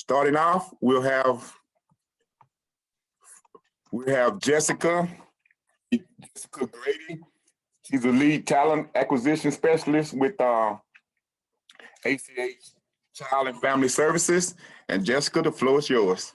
Starting off, we'll have Jessica Grady. She's a lead talent acquisition specialist with ACH Child and Family Services. And Jessica, the floor is yours.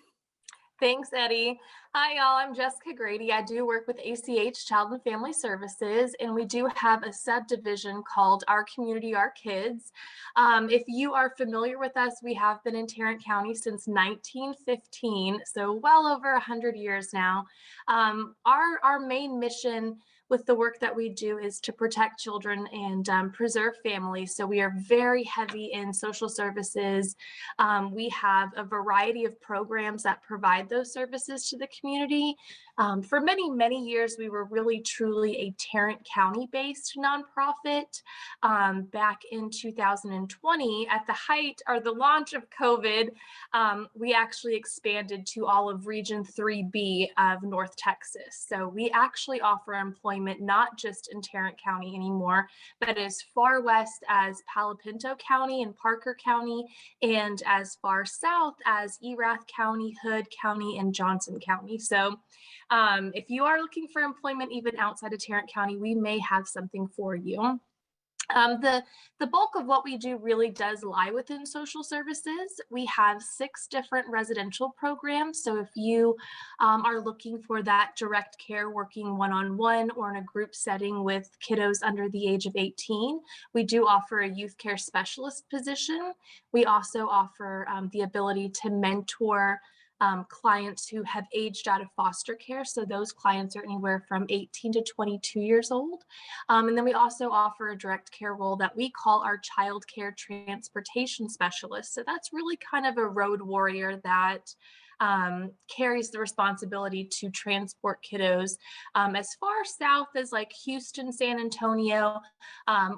Thanks, Eddie. Hi, y'all. I'm Jessica Grady. I do work with ACH Child and Family Services, and we do have a subdivision called Our Community, Our Kids. If you are familiar with us, we have been in Tarrant County since 1915, so well over 100 years now. Our main mission with the work that we do is to protect children and preserve families. So we are very heavy in social services. We have a variety of programs that provide those services to the community. For many, many years, we were really truly a Tarrant County-based nonprofit. Back in 2020, at the height or the launch of COVID, we actually expanded to all of Region 3B of North Texas. So we actually offer employment not just in Tarrant County anymore, but as far west as Palo Pinto County and Parker County, and as far south as Erath County, Hood County, and Johnson County. So if you are looking for employment even outside of Tarrant County, we may have something for you. The bulk of what we do really does lie within social services. We have 6 different residential programs. So if you are looking for that direct care, working one-on-one or in a group setting with kiddos under the age of 18, we do offer a youth care specialist position. We also offer the ability to mentor clients who have aged out of foster care. So those clients are anywhere from 18 to 22 years old. And then we also offer a direct care role that we call our child care transportation specialist. So that's really kind of a road warrior that carries the responsibility to transport kiddos as far south as like Houston, San Antonio,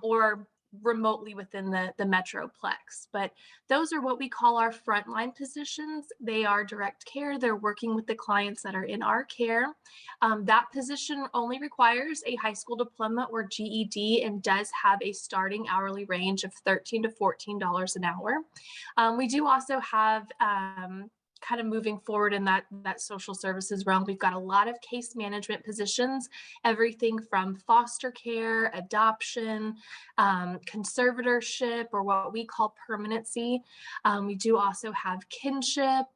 or remotely within the Metroplex. But those are what we call our frontline positions. They are direct care. They're working with the clients that are in our care. That position only requires a high school diploma or GED and does have a starting hourly range of $13 to $14 an hour. We do also have kind of moving forward in that social services realm. We've got a lot of case management positions, everything from foster care, adoption, conservatorship, or what we call permanency. We do also have kinship,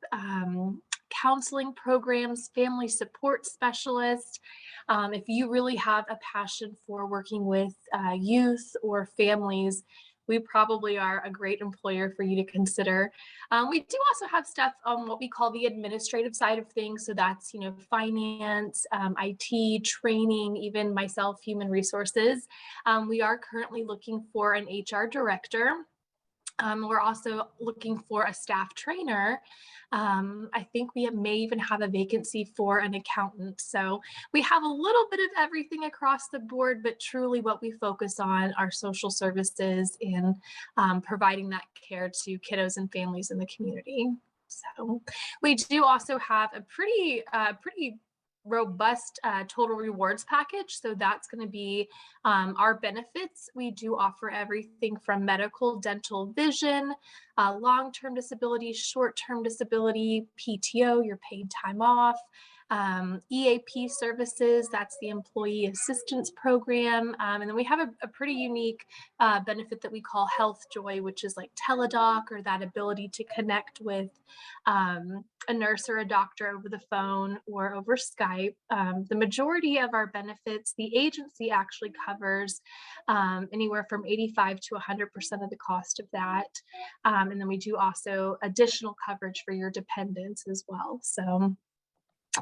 counseling programs, family support specialists. If you really have a passion for working with youth or families, we probably are a great employer for you to consider. We do also have stuff on what we call the administrative side of things. So that's, finance, IT, training, even myself, human resources. We are currently looking for an HR director. We're also looking for a staff trainer. I think we may even have a vacancy for an accountant. So we have a little bit of everything across the board, but truly what we focus on are social services and providing that care to kiddos and families in the community. So we do also have a pretty robust total rewards package. So that's going to be our benefits. We do offer everything from medical, dental, vision, long-term disability, short-term disability, PTO, your paid time off, EAP services, that's the Employee Assistance Program. And then we have a pretty unique benefit that we call Health Joy, which is like Teledoc, or that ability to connect with a nurse or a doctor over the phone or over Skype. The majority of our benefits, the agency actually covers anywhere from 85 to 100% of the cost of that. And then we do also additional coverage for your dependents as well. So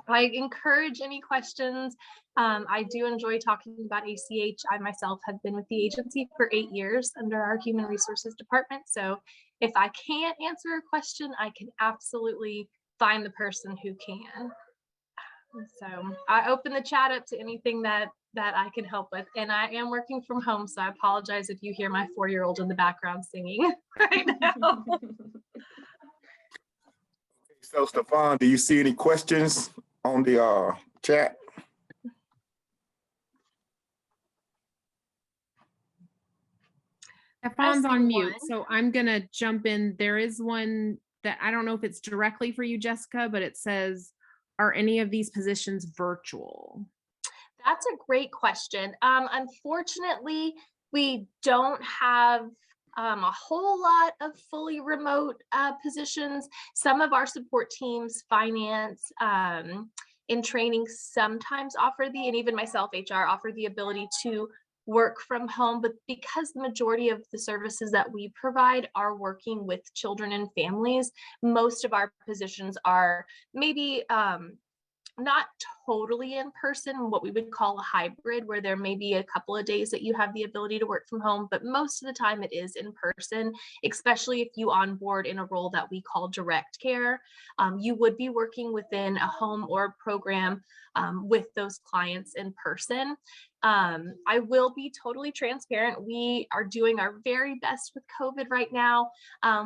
I encourage any questions. I do enjoy talking about ACH. I myself have been with the agency for 8 years under our Human Resources Department. So if I can't answer a question, I can absolutely find the person who can. So I open the chat up to anything that I can help with. And I am working from home, so I apologize if you hear my 4-year-old in the background singing right now. So Stefan, do you see any questions on the chat? Stefan's on mute, so I'm gonna jump in. There is one that I don't know if it's directly for you, Jessica, but it says, are any of these positions virtual? That's a great question. Unfortunately, we don't have a whole lot of fully remote positions. Some of our support teams, finance, in training sometimes offer and even myself, HR, offer the ability to work from home, but because the majority of the services that we provide are working with children and families, most of our positions are maybe not totally in person, what we would call a hybrid, where there may be a couple of days that you have the ability to work from home, but most of the time it is in person, especially if you onboard in a role that we call direct care. You would be working within a home or program with those clients in person. I will be totally transparent. We are doing our very best with COVID right now.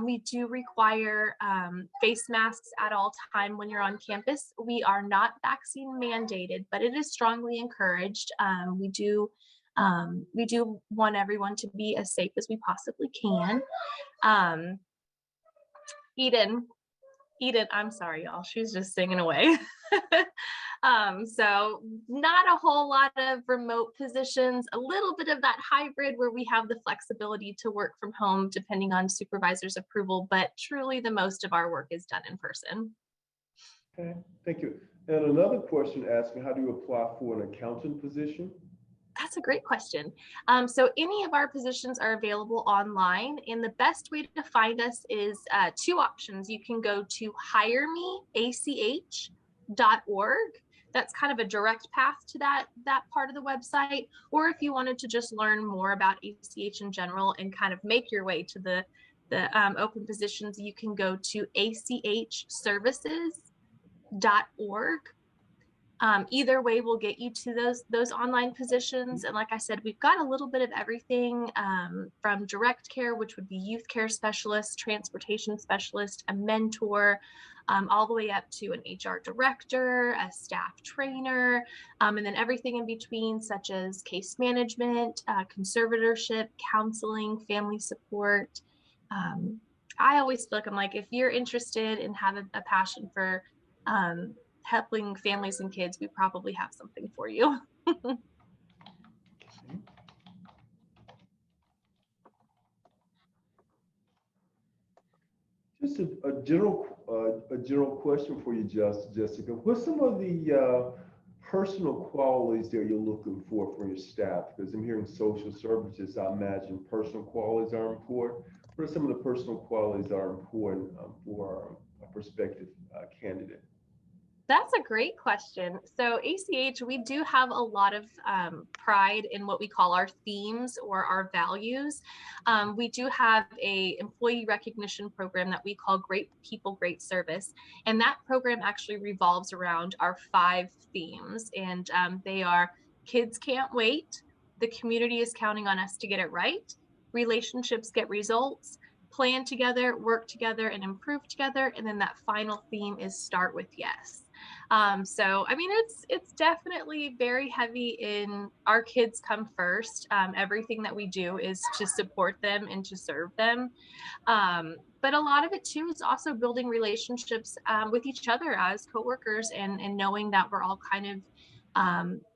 We do require face masks at all time when you're on campus. We are not vaccine mandated, but it is strongly encouraged. We do want everyone to be as safe as we possibly can. Eden, I'm sorry, y'all. She's just singing away. So not a whole lot of remote positions, a little bit of that hybrid where we have the flexibility to work from home depending on supervisor's approval, but truly the most of our work is done in person. Okay, thank you. And another question asking, how do you apply for an accountant position? That's a great question. So any of our positions are available online, and the best way to find us is two options. You can go to hiremeach.org. That's kind of a direct path to that part of the website. Or if you wanted to just learn more about ACH in general and kind of make your way to the open positions, you can go to achservices.org. Either way will get you to those online positions. And like I said, we've got a little bit of everything from direct care, which would be youth care specialist, transportation specialist, a mentor, all the way up to an HR director, a staff trainer, and then everything in between, such as case management, conservatorship, counseling, family support. I always feel like I'm like, if you're interested and have a passion for helping families and kids, we probably have something for you. Just a general question for you, Jessica. What's some of the personal qualities that you're looking for your staff? Because I'm hearing social services, I imagine personal qualities are important. What are some of the personal qualities that are important for a prospective candidate? That's a great question. So ACH, we do have a lot of pride in what we call our themes or our values. We do have a employee recognition program that we call Great People, Great Service. And that program actually revolves around our 5 themes. And they are kids can't wait, the community is counting on us to get it right, relationships get results, plan together, work together, and improve together. And then that final theme is start with yes. So, I mean, it's definitely very heavy in our kids come first. Everything that we do is to support them and to serve them. But a lot of it too is also building relationships with each other as coworkers and knowing that we're all kind of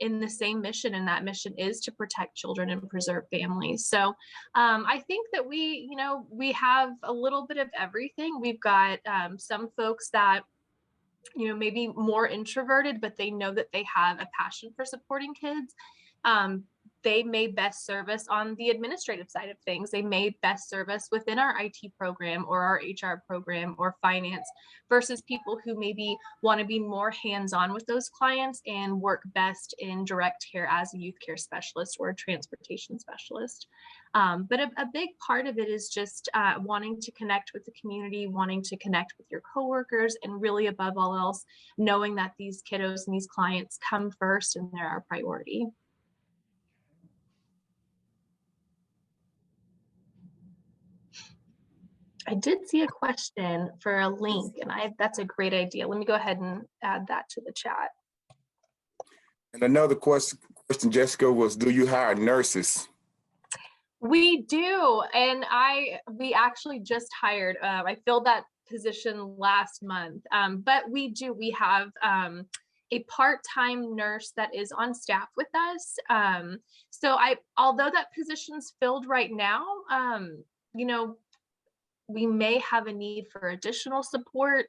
in the same mission, and that mission is to protect children and preserve families. So I think that we have a little bit of everything. We've got some folks that maybe more introverted, but they know that they have a passion for supporting kids. They may best serve us on the administrative side of things. They may best serve us within our IT program or our HR program or finance versus people who maybe want to be more hands-on with those clients and work best in direct care as a youth care specialist or a transportation specialist. But a big part of it is just wanting to connect with the community, wanting to connect with your coworkers, and really above all else, knowing that these kiddos and these clients come first and they're our priority. I did see a question for a link, and that's a great idea. Let me go ahead and add that to the chat. And another question, Jessica, was, do you hire nurses? We do, and we actually just hired. I filled that position last month, but we have a part-time nurse that is on staff with us. So although that position's filled right now, you know, we may have a need for additional support,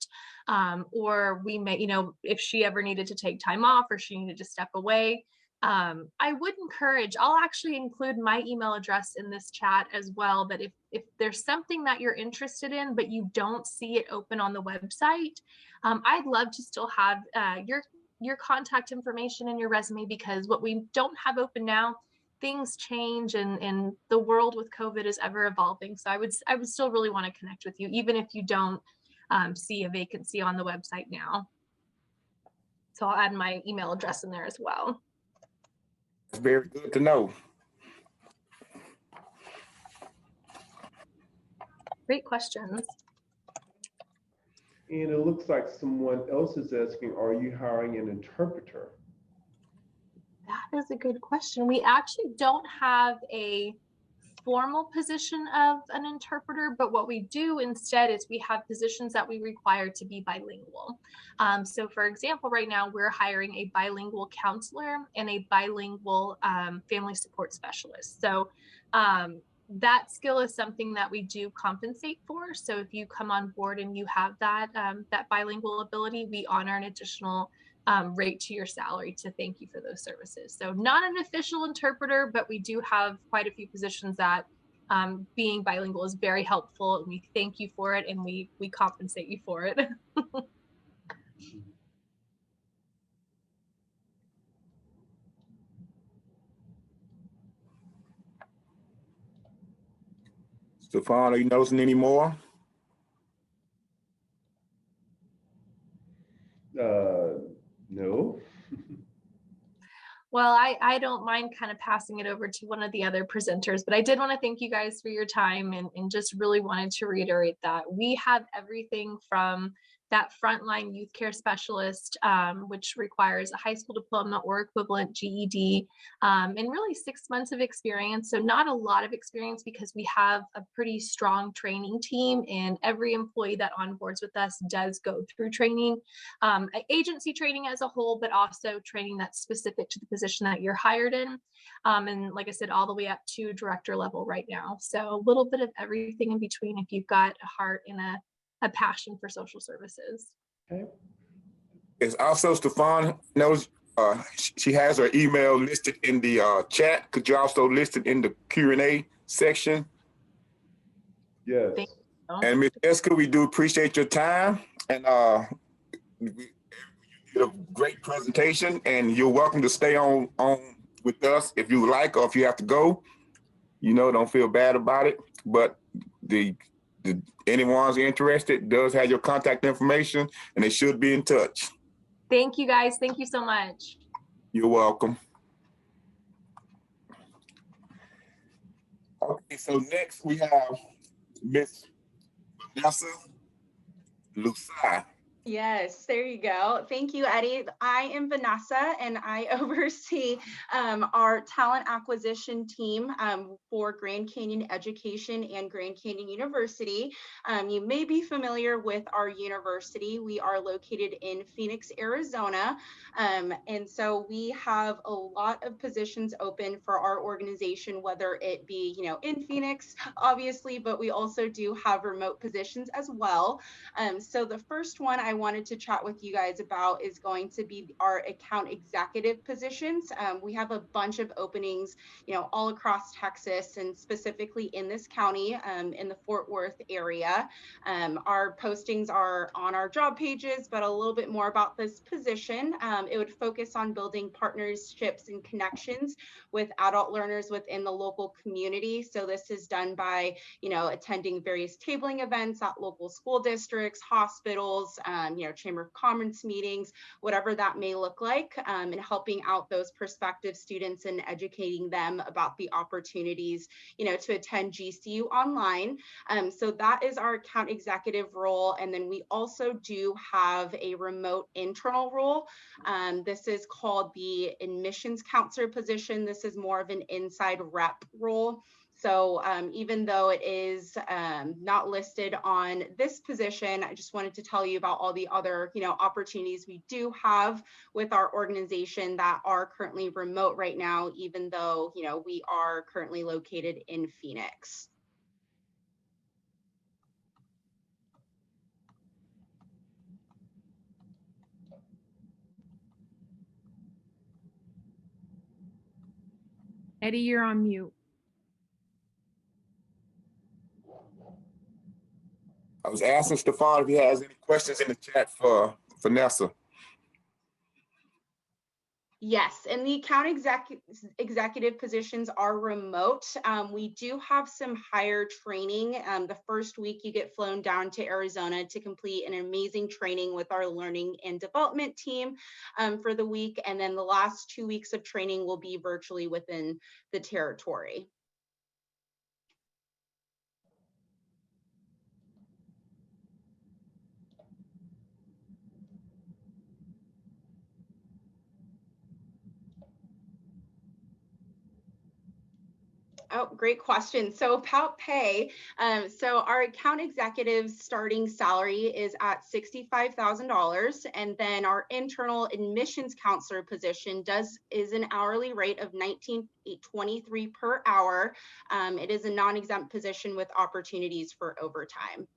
or we may, you know, if she ever needed to take time off or she needed to step away. I would encourage, I'll actually include my email address in this chat as well, but if there's something that you're interested in, but you don't see it open on the website, I'd love to still have your contact information and your resume, because what we don't have open now, things change, and the world with COVID is ever evolving. So I would still really want to connect with you, even if you don't see a vacancy on the website now. So I'll add my email address in there as well. It's very good to know. Great questions. And it looks like someone else is asking, are you hiring an interpreter? That is a good question. We actually don't have a formal position of an interpreter, but what we do instead is we have positions that we require to be bilingual. So for example, right now we're hiring a bilingual counselor and a bilingual family support specialist. So that skill is something that we do compensate for. So if you come on board and you have that that bilingual ability, we honor an additional rate to your salary to thank you for those services. So not an official interpreter, but we do have quite a few positions that being bilingual is very helpful, and we thank you for it, and we compensate you for it. Stefan, are you noticing any more? No. Well, I don't mind kind of passing it over to one of the other presenters, but I did want to thank you guys for your time, and just really wanted to reiterate that we have everything from that frontline youth care specialist, which requires a high school diploma or equivalent GED, and really 6 months of experience. So not a lot of experience, because we have a pretty strong training team, and every employee that onboards with us does go through training, agency training as a whole, but also training that's specific to the position that you're hired in. And like I said, all the way up to director level right now. So a little bit of everything in between if you've got a heart and a passion for social services. Okay. It's also Stefan knows she has her email listed in the chat. Could you also list it in the Q&A section? Yes. Thank you. And Ms. Jessica, we do appreciate your time, and you did a great presentation, and you're welcome to stay on with us if you like, or if you have to go. You know, don't feel bad about it. But anyone's interested does have your contact information, and they should be in touch. Thank you guys. Thank you so much. You're welcome. Okay, so next we have Miss Vanessa Leuaxay. Yes, there you go. Thank you, Eddie. I am Vanessa, and I oversee our talent acquisition team for Grand Canyon Education and Grand Canyon University. You may be familiar with our university. We are located in Phoenix, Arizona. And so we have a lot of positions open for our organization, whether it be, in Phoenix, obviously, but we also do have remote positions as well. So the first one I wanted to chat with you guys about is going to be our account executive positions. We have a bunch of openings, all across Texas, and specifically in this county, in the Fort Worth area. Our postings are on our job pages, but a little bit more about this position. It would focus on building partnerships and connections with adult learners within the local community. So this is done by, attending various tabling events at local school districts, hospitals, Chamber of Commerce meetings, whatever that may look like, and helping out those prospective students and educating them about the opportunities, to attend GCU online. So that is our account executive role. And then we also do have a remote internal role. This is called the admissions counselor position. This is more of an inside rep role. So even though it is not listed on this position, I just wanted to tell you about all the other, opportunities we do have with our organization that are currently remote right now, even though, we are currently located in Phoenix. Eddie, you're on mute. I was asking Stefan if he has any questions in the chat for Vanessa. Yes, and the account executive positions are remote. We do have some higher training. The first week you get flown down to Arizona to complete an amazing training with our learning and development team for the week. And then the last 2 weeks of training will be virtually within the territory. Oh, great question. So about pay, so our account executive's starting salary is at $65,000, and then our internal admissions counselor position is an hourly rate of $19.23 per hour. It is a non-exempt position with opportunities for overtime.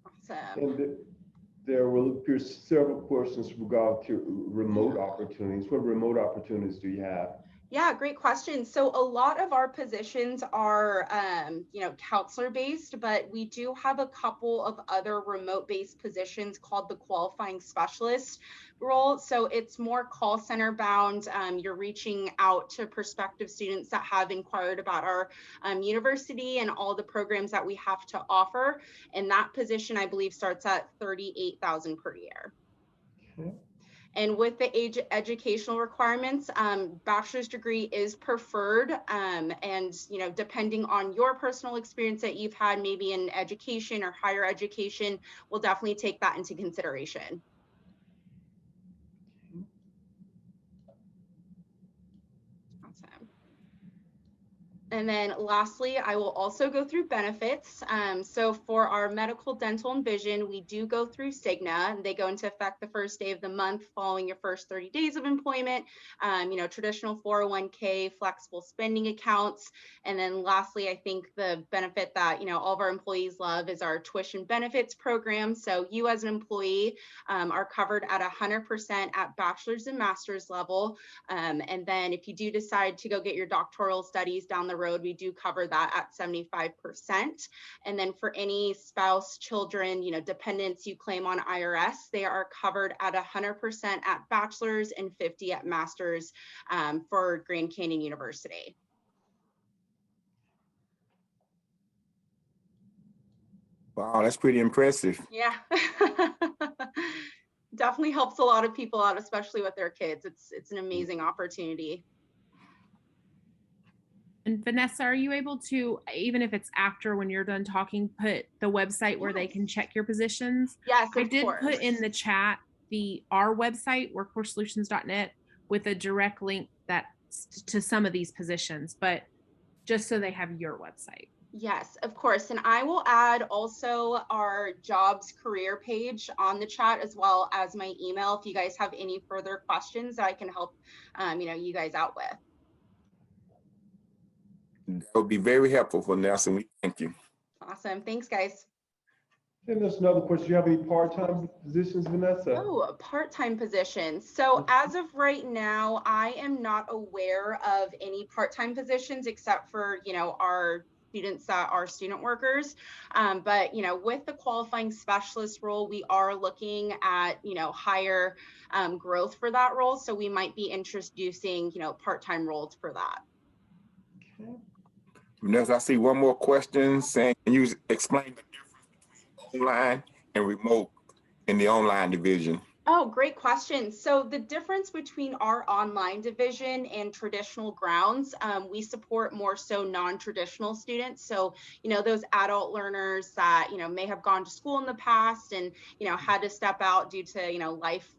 Awesome. And there will appear several questions regarding to remote opportunities. What remote opportunities do you have? Yeah, great question. So a lot of our positions are, counselor based, but we do have a couple of other remote based positions called the qualifying specialist role. So it's more call center bound. You're reaching out to prospective students that have inquired about our university and all the programs that we have to offer. And that position, I believe, starts at $38,000 per year. Okay. And with the educational requirements, bachelor's degree is preferred. And, depending on your personal experience that you've had, maybe in education or higher education, we'll definitely take that into consideration. Awesome. And then lastly, I will also go through benefits. So for our medical, dental, and vision, we do go through Cigna, and they go into effect the first day of the month following your first 30 days of employment. Traditional 401k, flexible spending accounts. And then lastly, I think the benefit that, all of our employees love is our tuition benefits program. So you as an employee are covered at 100% at bachelor's and master's level. And then if you do decide to go get your doctoral studies down the road, we do cover that at 75%. And then for any spouse, children, dependents you claim on IRS, they are covered at 100% at bachelor's and 50% at master's for Grand Canyon University. Wow, that's pretty impressive. Yeah. Definitely helps a lot of people out, especially with their kids. It's an amazing opportunity. And Vanessa, are you able to, even if it's after when you're done talking, put the website where they can check your positions? Yes, I did put in the chat our website, workforcesolutions.net, with a direct link to some of these positions, but just so they have your website. Yes, of course. And I will add also our jobs career page on the chat, as well as my email, if you guys have any further questions that I can help you guys out with. That would be very helpful for Nelson. We thank you. Awesome. Thanks, guys. And there's another question. Do you have any part-time positions, Vanessa? Oh, part-time positions. So as of right now, I am not aware of any part-time positions except for, our students that are student workers. But, with the qualifying specialist role, we are looking at, higher growth for that role. So we might be introducing, part-time roles for that. Okay. Vanessa, I see one more question saying, can you explain the difference between online and remote in the online division? Oh, great question. So the difference between our online division and traditional grounds, we support more so non-traditional students. So, those adult learners that, may have gone to school in the past and, had to step out due to, life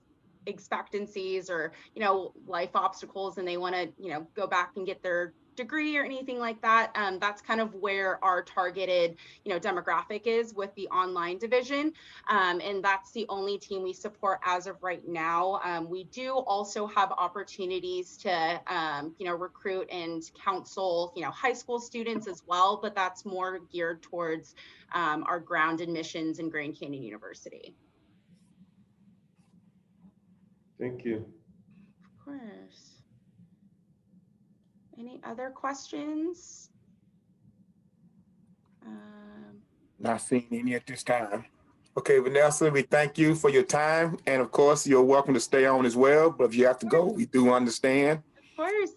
expectancies or, life obstacles and they want to, go back and get their degree or anything like that. That's kind of where our targeted, demographic is with the online division. And that's the only team we support as of right now. We do also have opportunities to, recruit and counsel, high school students as well, but that's more geared towards our ground admissions in Grand Canyon University. Thank you. Of course. Any other questions? Not seeing any at this time. Okay, Vanessa, we thank you for your time. And of course, you're welcome to stay on as well. But if you have to go, we do understand. Of course.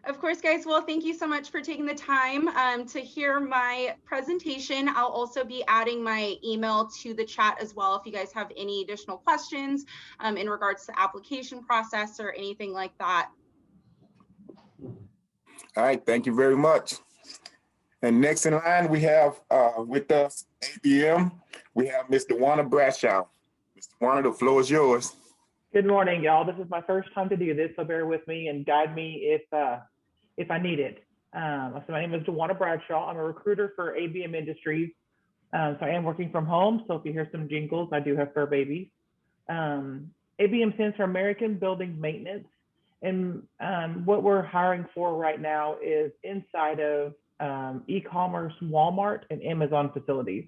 Of course, guys. Well, thank you so much for taking the time to hear my presentation. I'll also be adding my email to the chat as well if you guys have any additional questions in regards to application process or anything like that. All right, thank you very much. And next in line, we have with us ABM, we have Mr. Dwana Bradshaw. Mr. Dwana, the floor is yours. Good morning, y'all. This is my first time to do this, so bear with me and guide me if I need it. So my name is Dwana Bradshaw. I'm a recruiter for ABM Industries. So I am working from home. So if you hear some jingles, I do have fur babies. ABM stands for American Building Maintenance. And what we're hiring for right now is inside of e-commerce Walmart and Amazon facilities.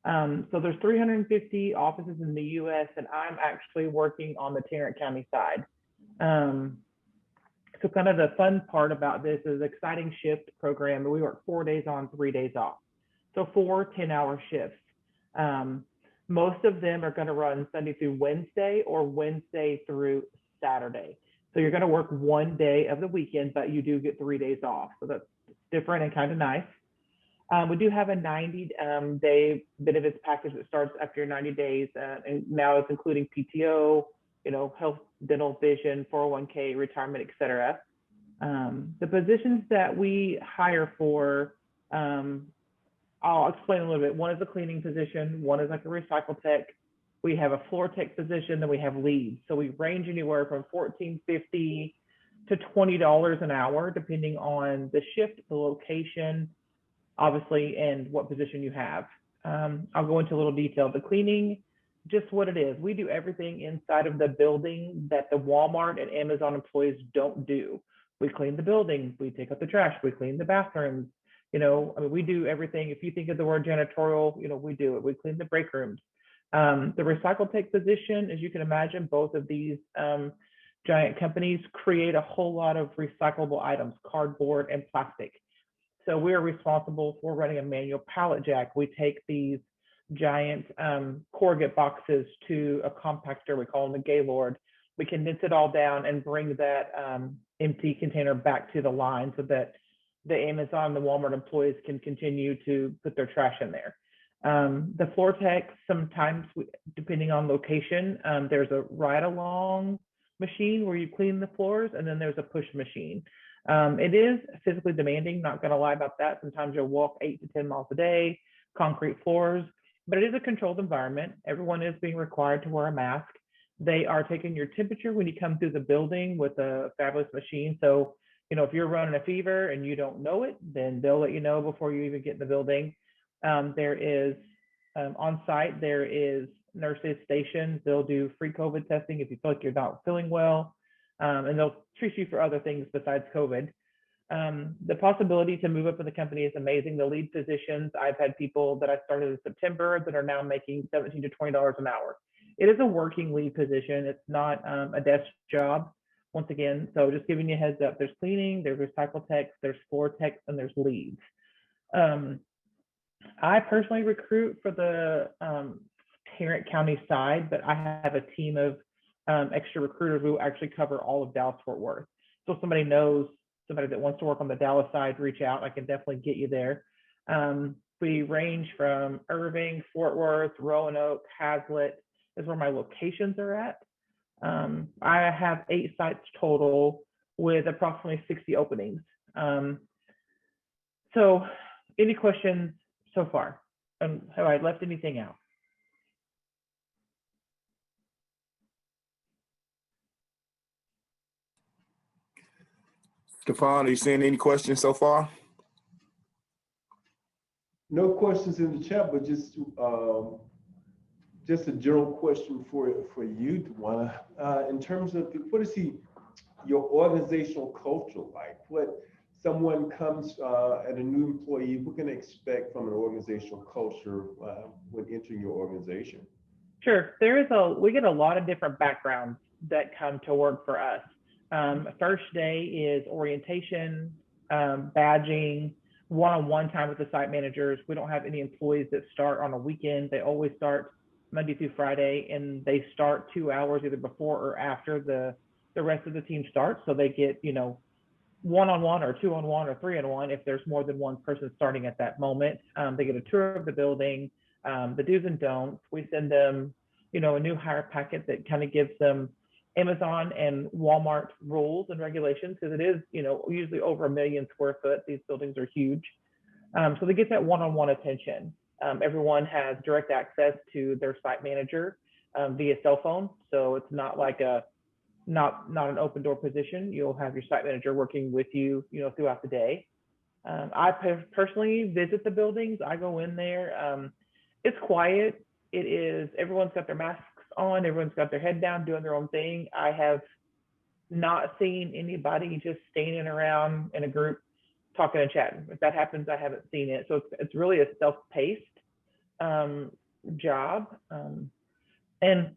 So there's 350 offices in the US and I'm actually working on the Tarrant County side. So kind of the fun part about this is exciting shift program. We work 4 days on, 3 days off. So 4 10-hour shifts. Most of them are going to run Sunday through Wednesday or Wednesday through Saturday. So you're going to work 1 day of the weekend, but you do get 3 days off. So that's different and kind of nice. We do have a 90-day benefits package that starts after your 90 days. And now it's including PTO, health, dental, vision, 401k, retirement, et cetera. The positions that we hire for, I'll explain a little bit. One is a cleaning position. One is like a recycle tech. We have a floor tech position, then we have leads. So we range anywhere from $14.50 to $20 an hour, depending on the shift, the location, obviously, and what position you have. I'll go into a little detail. The cleaning, just what it is. We do everything inside of the building that the Walmart and Amazon employees don't do. We clean the building, we take out the trash, we clean the bathrooms. We do everything. If you think of the word janitorial, we do it. We clean the break rooms. The recycle tech position, as you can imagine, both of these giant companies create a whole lot of recyclable items, cardboard and plastic. So we are responsible for running a manual pallet jack. We take these giant corrugate boxes to a compactor, we call them a Gaylord. We condense it all down and bring that empty container back to the line so that the Amazon, the Walmart employees can continue to put their trash in there. The floor tech, sometimes depending on location, there's a ride along machine where you clean the floors, and then there's a push machine. It is physically demanding, not gonna lie about that. Sometimes you'll walk 8 to 10 miles a day, concrete floors, but it is a controlled environment. Everyone is being required to wear a mask. They are taking your temperature when you come through the building with a fabulous machine. So, if you're running a fever and you don't know it, then they'll let you know before you even get in the building. There is, on site, there is nurses stationed. They'll do free COVID testing if you feel like you're not feeling well, and they'll treat you for other things besides COVID. The possibility to move up in the company is amazing. The lead positions, I've had people that I started in September that are now making $17 to $20 an hour. It is a working lead position. It's not a desk job, once again. So just giving you a heads up, there's cleaning, there's recycle techs, there's floor techs, and there's leads. I personally recruit for the Tarrant County side, but I have a team of extra recruiters who actually cover all of Dallas-Fort Worth. So if somebody knows somebody that wants to work on the Dallas side, reach out. I can definitely get you there. We range from Irving, Fort Worth, Roanoke, Hazlet is where my locations are at. I have 8 sites total with approximately 60 openings. So any questions so far? Have I left anything out? Stefan, are you seeing any questions so far? No questions in the chat, but just a general question for you, Dwana. In terms of what is your organizational culture like? What someone comes at a new employee, what can they expect from an organizational culture when entering your organization? Sure. We get a lot of different backgrounds that come to work for us. First day is orientation, badging, one-on-one time with the site managers. We don't have any employees that start on a weekend. They always start Monday through Friday, and they start 2 hours either before or after the rest of the team starts. So they get, one-on-one or two-on-one or three-on-one if there's more than one person starting at that moment. They get a tour of the building, the do's and don'ts. We send them, a new hire packet that kind of gives them Amazon and Walmart rules and regulations, because it is, usually over 1 million square foot. These buildings are huge. So they get that one-on-one attention. Everyone has direct access to their site manager via cell phone. So it's not like not an open door position. You'll have your site manager working with you, throughout the day. I personally visit the buildings. I go in there. It's quiet. Everyone's got their masks on. Everyone's got their head down doing their own thing. I have not seen anybody just standing around in a group talking and chatting. If that happens, I haven't seen it. So it's really a self-paced job. And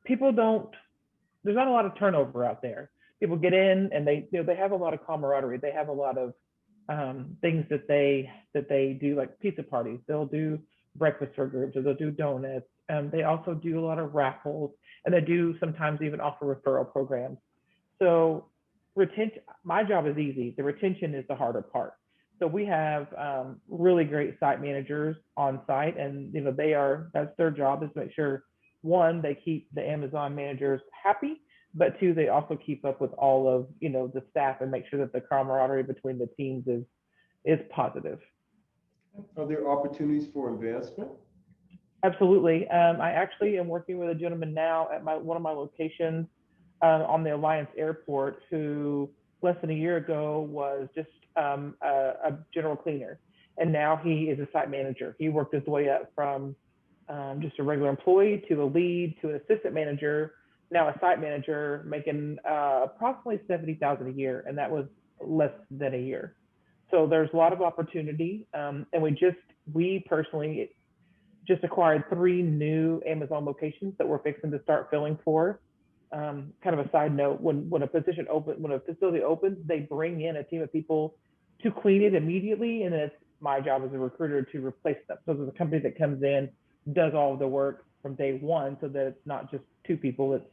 there's not a lot of turnover out there. People get in and they have a lot of camaraderie. They have a lot of things that they do, like pizza parties. They'll do breakfast for groups, or they'll do donuts. They also do a lot of raffles, and they do sometimes even offer referral programs. So retention, my job is easy. The retention is the harder part. So we have really great site managers on site, and that's their job, is to make sure, one, they keep the Amazon managers happy, but two, they also keep up with all of the staff and make sure that the camaraderie between the teams is positive. Are there opportunities for advancement? Absolutely. I actually am working with a gentleman now at one of my locations on the Alliance Airport, who less than a year ago was just a general cleaner, and now he is a site manager. He worked his way up from just a regular employee to a lead to an assistant manager, now a site manager, making approximately $70,000 a year, and that was less than a year. So there's a lot of opportunity, and we personally just acquired 3 new Amazon locations that we're fixing to start filling for. Kind of a side note: when a facility opens, they bring in a team of people to clean it immediately, and then it's my job as a recruiter to replace them. So there's a company that comes in, does all of the work from day one, so that it's not just 2 people, it's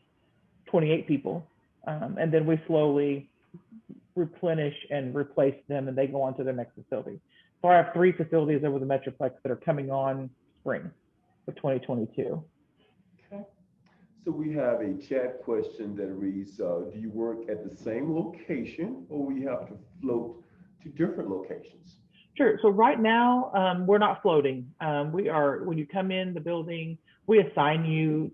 28 people, and then we slowly replenish and replace them, and they go on to their next facility. So I have 3 facilities over the Metroplex that are coming on spring of 2022. Okay. So we have a chat question that reads, do you work at the same location, or will you have to float to different locations? Sure. So right now, we're not floating. When you come in the building, we assign you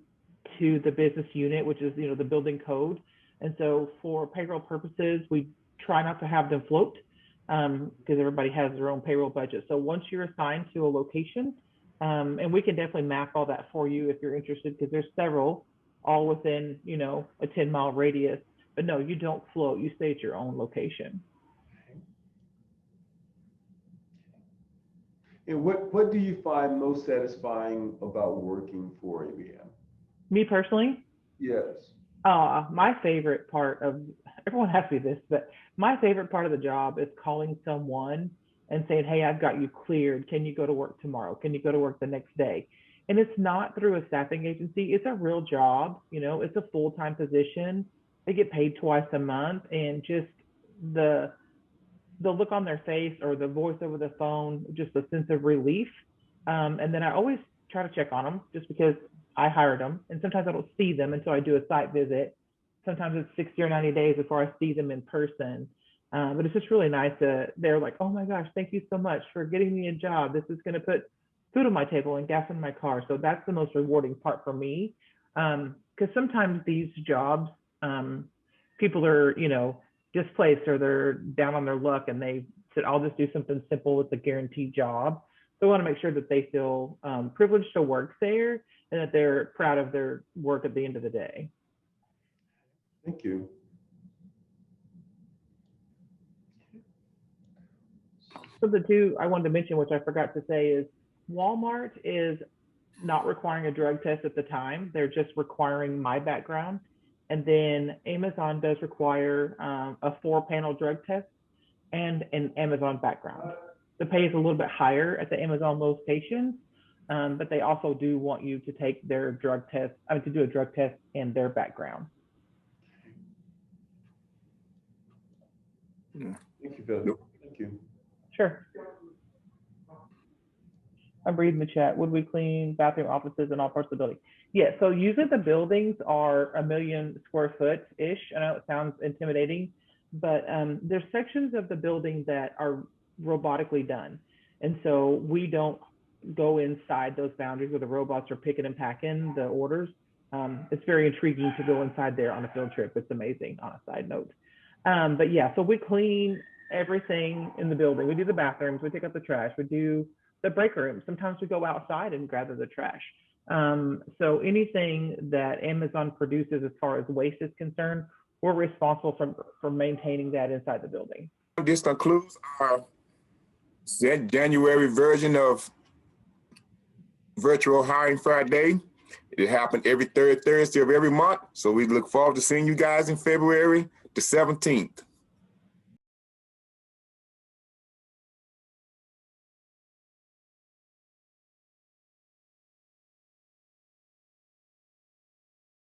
to the business unit, which is, the building code. And so for payroll purposes, we try not to have them float because everybody has their own payroll budget. So once you're assigned to a location, and we can definitely map all that for you if you're interested, because there's several all within, a 10-mile radius. But no, you don't float. You stay at your own location. And what do you find most satisfying about working for ABM? Me personally? Yes. My favorite part of, everyone asks me this, but my favorite part of the job is calling someone and saying, hey, I've got you cleared. Can you go to work tomorrow? Can you go to work the next day? And it's not through a staffing agency. It's a real job. It's a full-time position. They get paid twice a month, and just the look on their face or the voice over the phone, just a sense of relief. And then I always try to check on them, just because I hired them. And sometimes I don't see them until I do a site visit. Sometimes it's 60 or 90 days before I see them in person. But it's just really nice they're like, oh my gosh, thank you so much for getting me a job. This is going to put food on my table and gas in my car. So that's the most rewarding part for me. Because sometimes these jobs, people are, displaced or they're down on their luck and they said, I'll just do something simple with a guaranteed job. So we want to make sure that they feel privileged to work there and that they're proud of their work at the end of the day. Thank you. Something too I wanted to mention, which I forgot to say, is Walmart is not requiring a drug test at the time. They're just requiring my background. And then Amazon does require a 4-panel drug test and an Amazon background. The pay is a little bit higher at the Amazon locations, but they also do want you to take their drug test, to do a drug test and their background. Thank you, Phil. Thank you. Sure. I'm reading the chat. Would we clean bathroom, offices, and all parts of the building? Yeah, so usually the buildings are 1 million square foot-ish. I know it sounds intimidating, but there's sections of the building that are robotically done. And so we don't go inside those boundaries where the robots are picking and packing the orders. It's very intriguing to go inside there on a field trip. It's amazing, on a side note. But yeah, so we clean everything in the building. We do the bathrooms, we pick up the trash, we do the break room. Sometimes we go outside and gather the trash. So anything that Amazon produces as far as waste is concerned, we're responsible for maintaining that inside the building. This concludes our January version of Virtual Hiring Friday. It happened every third Thursday of every month. So we look forward to seeing you guys in February the 17th.